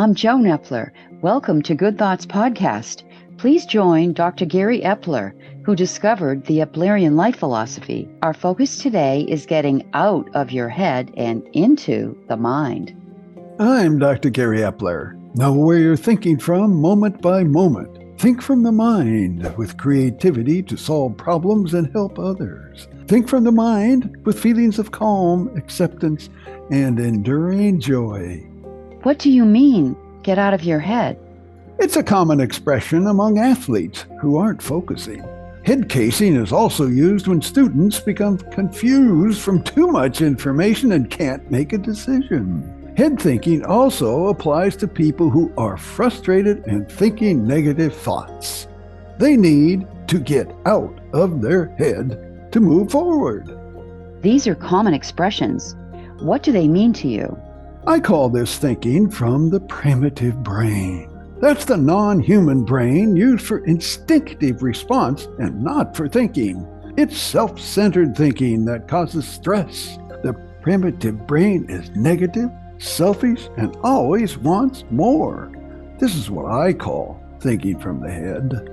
I'm Joan Epler. Welcome to Good Thoughts Podcast. Please join Dr. Gary Epler, who discovered the Eplerian life philosophy. Our focus today is getting out of your head and into the mind. I'm Dr. Gary Epler. Know where you're thinking from moment by moment. Think from the mind with creativity to solve problems and help others. Think from the mind with feelings of calm, acceptance, and enduring joy. What do you mean, get out of your head? It's a common expression among athletes who aren't focusing. Head casing is also used when students become confused from too much information and can't make a decision. Head thinking also applies to people who are frustrated and thinking negative thoughts. They need to get out of their head to move forward. These are common expressions. What do they mean to you? I call this thinking from the primitive brain. That's the non-human brain used for instinctive response and not for thinking. It's self-centered thinking that causes stress. The primitive brain is negative, selfish, and always wants more. This is what I call thinking from the head.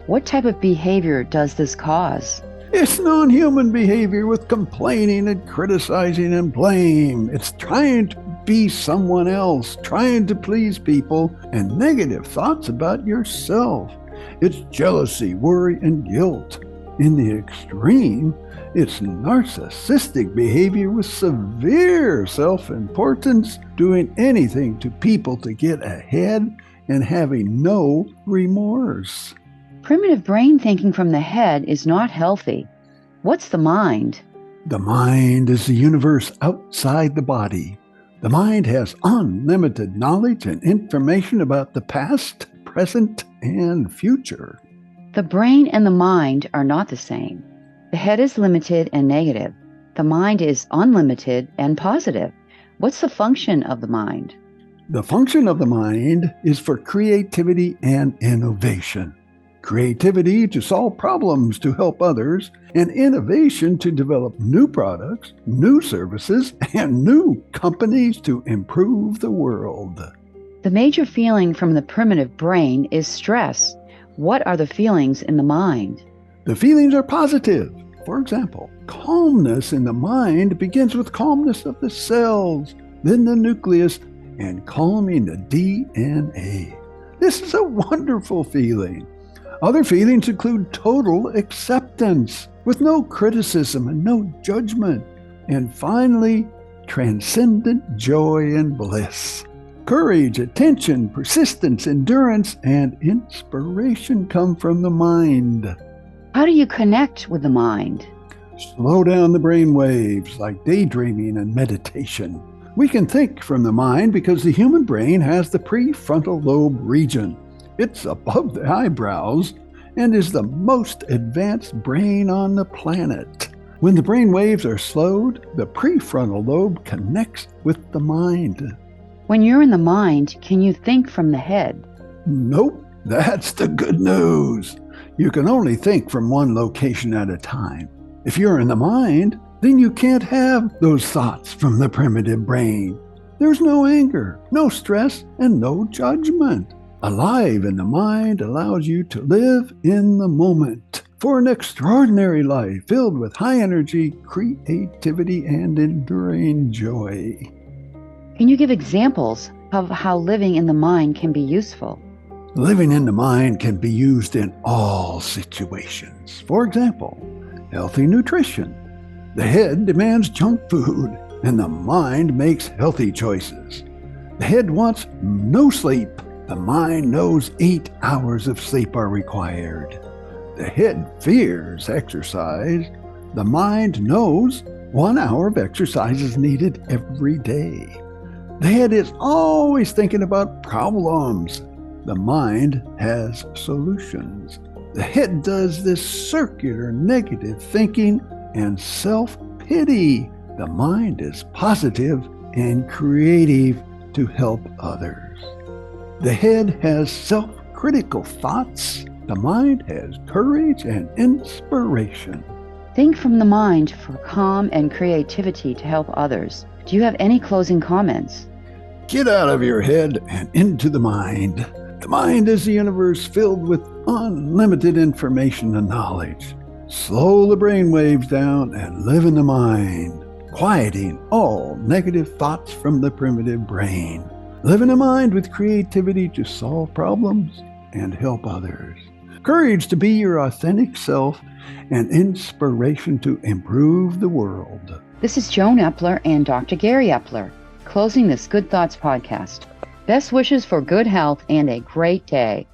What type of behavior does this cause? It's non-human behavior with complaining and criticizing and blame. It's trying to be someone else, trying to please people, and negative thoughts about yourself. It's jealousy, worry, and guilt. In the extreme, it's narcissistic behavior with severe self-importance, doing anything to people to get ahead and having no remorse. Primitive brain thinking from the head is not healthy. What's the mind? The mind is the universe outside the body. The mind has unlimited knowledge and information about the past, present, and future. The brain and the mind are not the same. The head is limited and negative. The mind is unlimited and positive. What's the function of the mind? The function of the mind is for creativity and innovation. Creativity to solve problems to help others, and innovation to develop new products, new services, and new companies to improve the world. The major feeling from the primitive brain is stress. What are the feelings in the mind? The feelings are positive. For example, calmness in the mind begins with calmness of the cells, then the nucleus, and calming the DNA. This is a wonderful feeling. Other feelings include total acceptance, with no criticism and no judgment. And finally, transcendent joy and bliss. Courage, attention, persistence, endurance, and inspiration come from the mind. How do you connect with the mind? Slow down the brain waves like daydreaming and meditation. We can think from the mind because the human brain has the prefrontal lobe region. It's above the eyebrows and is the most advanced brain on the planet. When the brain waves are slowed, the prefrontal lobe connects with the mind. When you're in the mind, can you think from the head? Nope, that's the good news. You can only think from one location at a time. If you're in the mind, then you can't have those thoughts from the primitive brain. There's no anger, no stress, and no judgment. Alive in the mind allows you to live in the moment for an extraordinary life filled with high energy, creativity, and enduring joy. Can you give examples of how living in the mind can be useful? Living in the mind can be used in all situations. For example, healthy nutrition. The head demands junk food, and the mind makes healthy choices. The head wants no sleep. The mind knows 8 hours of sleep are required. The head fears exercise. The mind knows 1 hour of exercise is needed every day. The head is always thinking about problems. The mind has solutions. The head does this circular negative thinking and self-pity. The mind is positive and creative to help others. The head has self-critical thoughts. The mind has courage and inspiration. Think from the mind for calm and creativity to help others. Do you have any closing comments? Get out of your head and into the mind. The mind is the universe filled with unlimited information and knowledge. Slow the brain waves down and live in the mind, quieting all negative thoughts from the primitive brain. Live in the mind with creativity to solve problems and help others. Courage to be your authentic self and inspiration to improve the world. This is Joan Epler and Dr. Gary Epler, closing this Good Thoughts podcast. Best wishes for good health and a great day.